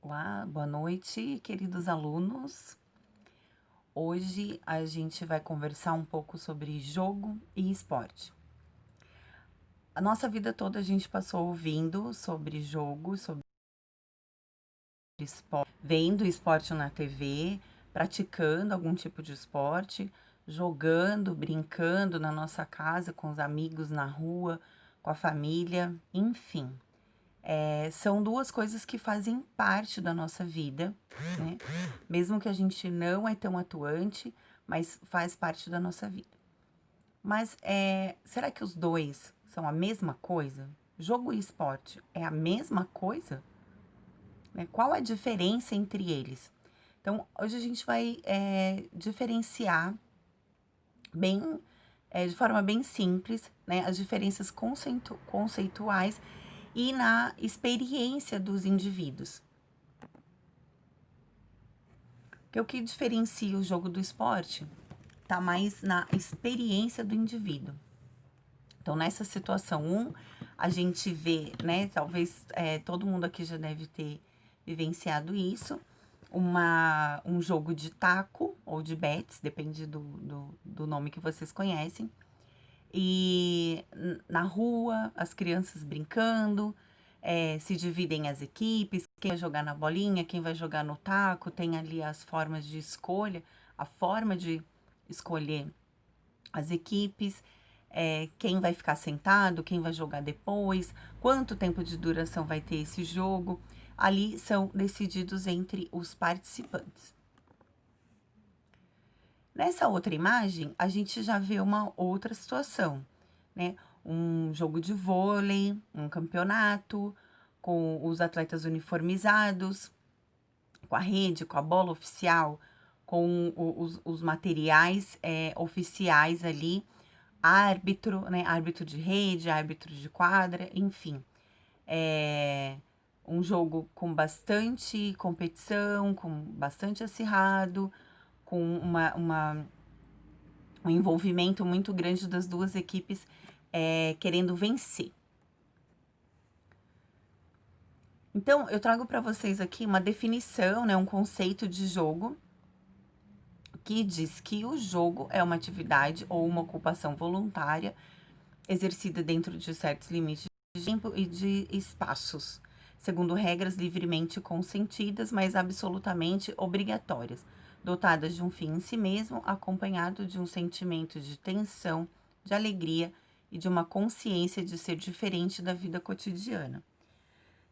Olá, boa noite, queridos alunos. Hoje a gente vai conversar um pouco sobre jogo e esporte. A nossa vida toda a gente passou ouvindo sobre jogo, sobre esporte, vendo esporte na TV, praticando algum tipo de esporte, jogando, brincando na nossa casa, com os amigos na rua, com a família, enfim. São duas coisas que fazem parte da nossa vida, né? Mesmo que a gente não é tão atuante, mas faz parte da nossa vida. Mas será que os dois são a mesma coisa? Jogo e esporte é a mesma coisa? Né? Qual a diferença entre eles? Então, hoje a gente vai diferenciar bem, de forma bem simples, né, as diferenças conceituais e na experiência dos indivíduos. Porque o que diferencia o jogo do esporte está mais na experiência do indivíduo. Então, nessa situação 1, a gente vê, né, talvez todo mundo aqui já deve ter vivenciado isso, um jogo de taco ou de bets, depende do nome que vocês conhecem, e na rua, as crianças brincando, se dividem as equipes, quem vai jogar na bolinha, quem vai jogar no taco, tem ali as formas de escolha, a forma de escolher as equipes, quem vai ficar sentado, quem vai jogar depois, quanto tempo de duração vai ter esse jogo, ali são decididos entre os participantes. Nessa outra imagem, a gente já vê uma outra situação, né? Um jogo de vôlei, um campeonato, com os atletas uniformizados, com a rede, com a bola oficial, com os materiais oficiais ali, árbitro, né? Árbitro de rede, árbitro de quadra, enfim. É um jogo com bastante competição, com bastante acirrado, com um envolvimento muito grande das duas equipes querendo vencer. Então, eu trago para vocês aqui uma definição, né, um conceito de jogo, que diz que o jogo é uma atividade ou uma ocupação voluntária exercida dentro de certos limites de tempo e de espaços, segundo regras livremente consentidas, mas absolutamente obrigatórias, dotadas de um fim em si mesmo, acompanhado de um sentimento de tensão, de alegria e de uma consciência de ser diferente da vida cotidiana.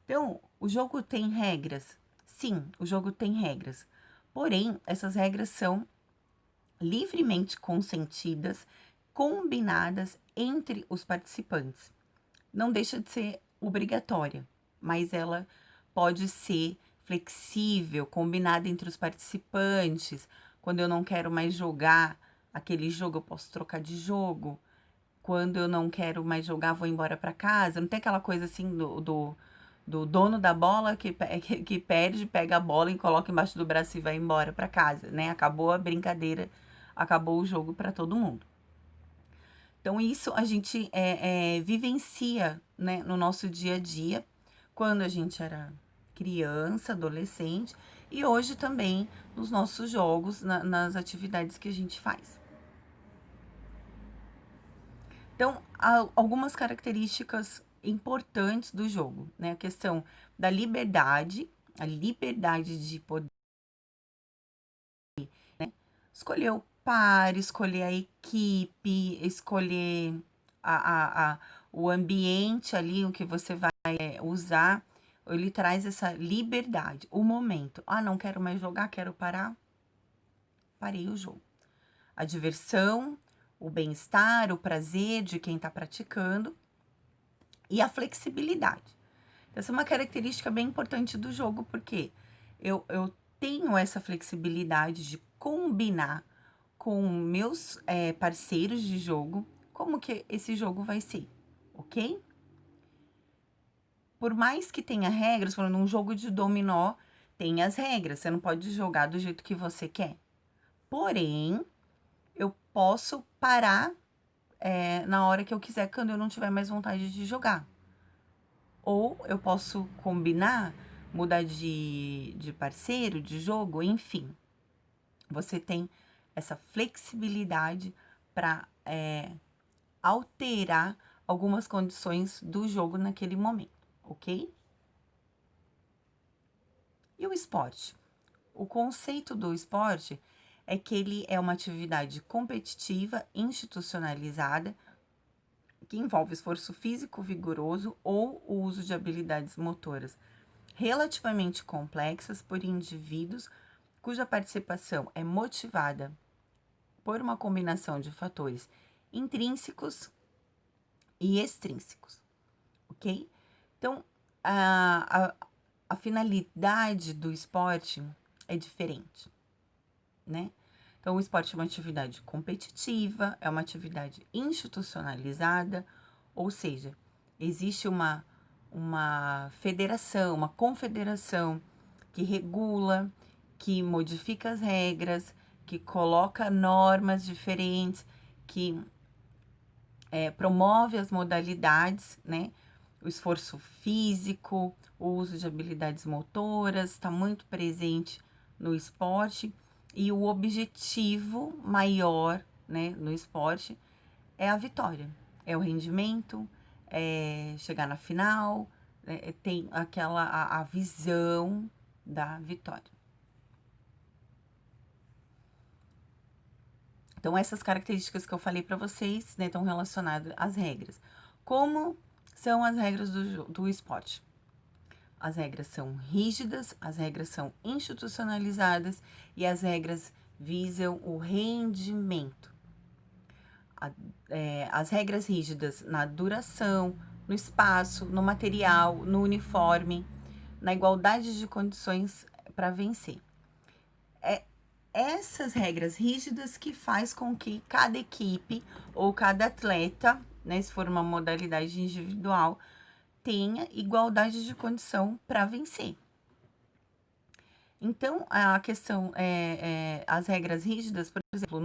Então, o jogo tem regras? Sim, o jogo tem regras. Porém, essas regras são livremente consentidas, combinadas entre os participantes. Não deixa de ser obrigatória, mas ela pode ser flexível, combinada entre os participantes. Quando eu não quero mais jogar aquele jogo, eu posso trocar de jogo. Quando eu não quero mais jogar, vou embora para casa. Não tem aquela coisa assim do dono da bola que perde, pega a bola e coloca embaixo do braço e vai embora para casa, né? Acabou a brincadeira, acabou o jogo para todo mundo. Então, isso a gente vivencia, né, no nosso dia a dia, quando a gente era criança, adolescente, e hoje também nos nossos jogos, nas atividades que a gente faz. Então, há algumas características importantes do jogo, né? A questão da liberdade, a liberdade de poder, né? Escolher o par, escolher a equipe, escolher a, a, o ambiente ali, o que você vai usar. Ele traz essa liberdade, o momento. Ah, não quero mais jogar, quero parar. Parei o jogo. A diversão, o bem-estar, o prazer de quem está praticando e a flexibilidade. Essa é uma característica bem importante do jogo, porque eu tenho essa flexibilidade de combinar com meus parceiros de jogo como que esse jogo vai ser, ok? Por mais que tenha regras, falando um jogo de dominó, tem as regras, você não pode jogar do jeito que você quer. Porém, eu posso parar na hora que eu quiser, quando eu não tiver mais vontade de jogar. Ou eu posso combinar muda de parceiro, de jogo, enfim. Você tem essa flexibilidade para alterar algumas condições do jogo naquele momento, ok? E o esporte? O conceito do esporte é que ele é uma atividade competitiva, institucionalizada, que envolve esforço físico vigoroso ou o uso de habilidades motoras relativamente complexas por indivíduos cuja participação é motivada por uma combinação de fatores intrínsecos e extrínsecos, ok? Então, a finalidade do esporte é diferente, né? Então, o esporte é uma atividade competitiva, é uma atividade institucionalizada, ou seja, existe uma federação, uma confederação que regula, que modifica as regras, que coloca normas diferentes, que promove as modalidades, né? O esforço físico, o uso de habilidades motoras, está muito presente no esporte. E o objetivo maior, né, no esporte é a vitória, é o rendimento, é chegar na final, tem aquela a visão da vitória. Então, essas características que eu falei para vocês, né, estão relacionadas às regras. Como são as regras do esporte? As regras são rígidas, as regras são institucionalizadas e as regras visam o rendimento. As regras rígidas na duração, no espaço, no material, no uniforme, na igualdade de condições para vencer. Essas regras rígidas que faz com que cada equipe ou cada atleta, né, se for uma modalidade individual, tenha igualdade de condição para vencer. Então, a questão as regras rígidas, por exemplo,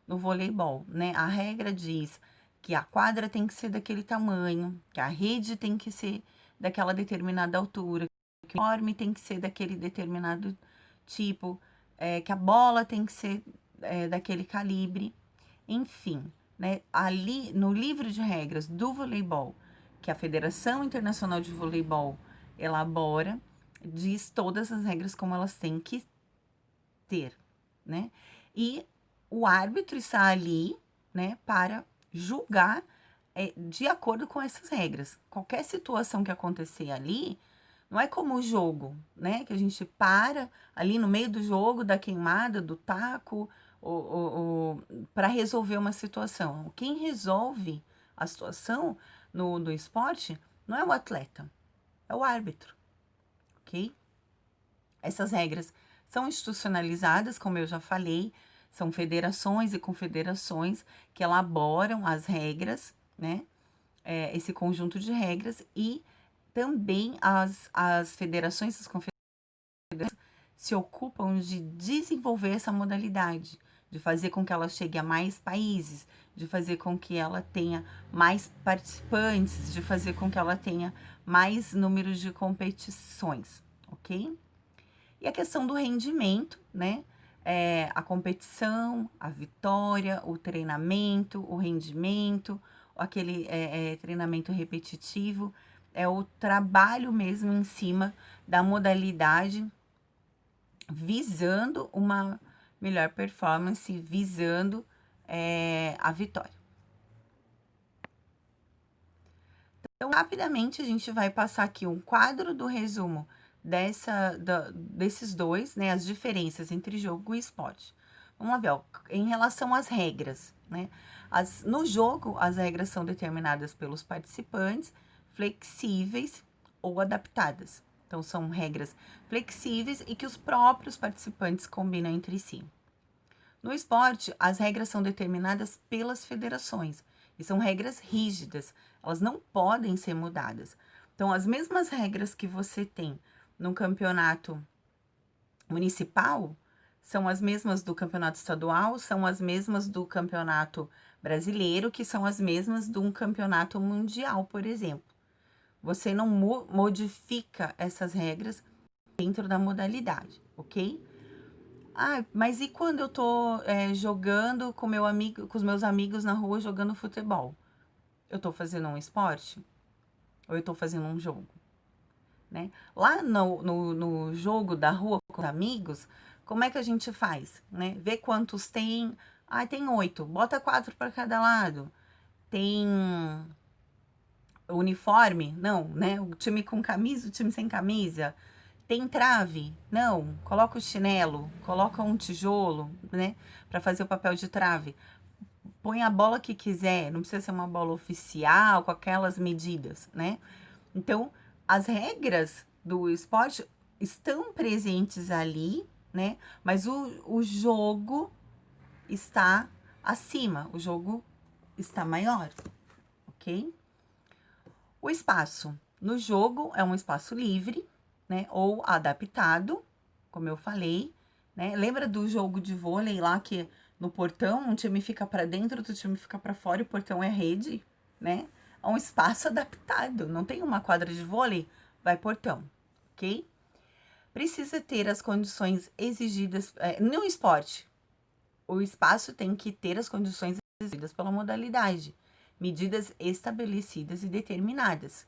no voleibol, né? A regra diz que a quadra tem que ser daquele tamanho, que a rede tem que ser daquela determinada altura, que o uniforme tem que ser daquele determinado tipo, que a bola tem que ser daquele calibre, enfim, né? Ali no livro de regras do voleibol, que a Federação Internacional de Voleibol elabora, diz todas as regras como elas têm que ter, né? E o árbitro está ali, né, para julgar de acordo com essas regras. Qualquer situação que acontecer ali, não é como o jogo, né? Que a gente para ali no meio do jogo, da queimada, do taco, para resolver uma situação. Quem resolve a situação no esporte não é o atleta, é o árbitro, ok? Essas regras são institucionalizadas, como eu já falei, são federações e confederações que elaboram as regras, né? Esse conjunto de regras e também as federações, as confederações se ocupam de desenvolver essa modalidade, de fazer com que ela chegue a mais países, de fazer com que ela tenha mais participantes, de fazer com que ela tenha mais números de competições, ok? E a questão do rendimento, né? A competição, a vitória, o treinamento, o rendimento, aquele treinamento repetitivo, é o trabalho mesmo em cima da modalidade, visando uma melhor performance, visando a vitória. Então, rapidamente, a gente vai passar aqui um quadro do resumo desses dois, né, as diferenças entre jogo e esporte. Vamos lá ver, ó, em relação às regras, né? No jogo, as regras são determinadas pelos participantes, flexíveis ou adaptadas. Então, são regras flexíveis e que os próprios participantes combinam entre si. No esporte, as regras são determinadas pelas federações e são regras rígidas, elas não podem ser mudadas. Então, as mesmas regras que você tem no campeonato municipal são as mesmas do campeonato estadual, são as mesmas do campeonato brasileiro, que são as mesmas de um campeonato mundial, por exemplo. Você não modifica essas regras dentro da modalidade, ok? Ah, mas e quando eu tô jogando com com os meus amigos na rua jogando futebol? Eu tô fazendo um esporte? Ou eu tô fazendo um jogo? Né? Lá no jogo da rua com os amigos, como é que a gente faz? Né? Vê quantos tem. Ah, tem 8. Bota 4 para cada lado. Tem uniforme? Não, né? O time com camisa, o time sem camisa. Tem trave? Não. Coloca o chinelo, coloca um tijolo, né? Para fazer o papel de trave. Põe a bola que quiser, não precisa ser uma bola oficial, com aquelas medidas, né? Então, as regras do esporte estão presentes ali, né? Mas o jogo está acima, o jogo está maior, ok? O espaço no jogo é um espaço livre, né? Ou adaptado, como eu falei, né? Lembra do jogo de vôlei lá que no portão um time fica para dentro, outro time fica para fora e o portão é rede, né? É um espaço adaptado, não tem uma quadra de vôlei, vai portão, ok? Precisa ter as condições exigidas no esporte. O espaço tem que ter as condições exigidas pela modalidade, medidas estabelecidas e determinadas.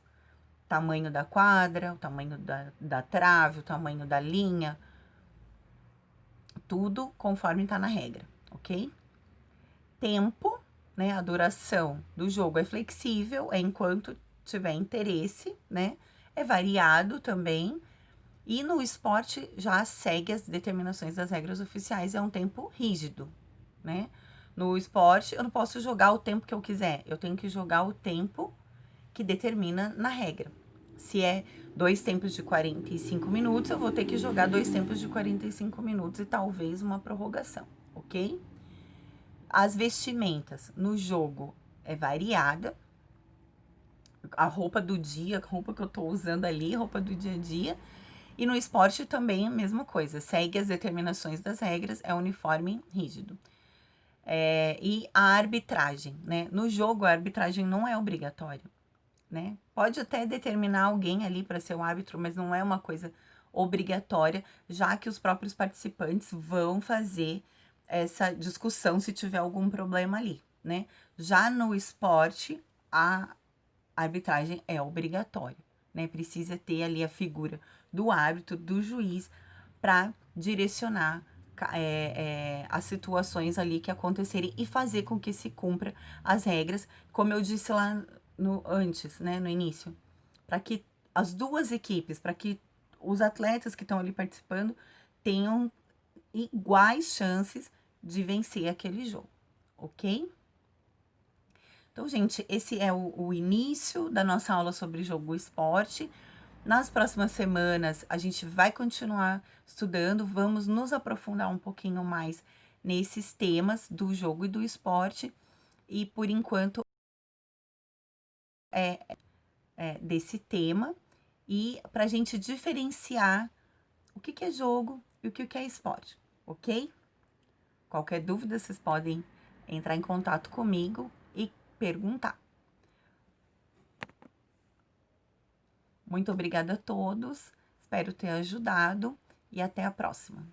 Tamanho da quadra, o tamanho da trave, o tamanho da linha, tudo conforme está na regra, ok? Tempo, né? A duração do jogo é flexível, é enquanto tiver interesse, né? É variado também. E no esporte já segue as determinações das regras oficiais, é um tempo rígido, né? No esporte eu não posso jogar o tempo que eu quiser, eu tenho que jogar o tempo que determina na regra. Se é 2 tempos de 45 minutos, eu vou ter que jogar 2 tempos de 45 minutos e talvez uma prorrogação, ok? As vestimentas no jogo é variada. A roupa do dia, a roupa que eu tô usando ali, roupa do dia a dia. E no esporte também a mesma coisa, segue as determinações das regras, é uniforme rígido. E a arbitragem, né? No jogo, a arbitragem não é obrigatória, né? Pode até determinar alguém ali para ser o árbitro, mas não é uma coisa obrigatória, já que os próprios participantes vão fazer essa discussão se tiver algum problema ali, né? Já no esporte, a arbitragem é obrigatória, né? Precisa ter ali a figura do árbitro, do juiz, para direcionar as situações ali que acontecerem e fazer com que se cumpra as regras, como eu disse lá antes, né, no início, para que as duas equipes, para que os atletas que estão ali participando tenham iguais chances de vencer aquele jogo, ok? Então, gente, esse é o início da nossa aula sobre jogo e esporte. Nas próximas semanas, a gente vai continuar estudando, vamos nos aprofundar um pouquinho mais nesses temas do jogo e do esporte. E, por enquanto, desse tema. E para a gente diferenciar o que é jogo e o que é esporte, ok? Qualquer dúvida, vocês podem entrar em contato comigo e perguntar. Muito obrigada a todos, espero ter ajudado e até a próxima.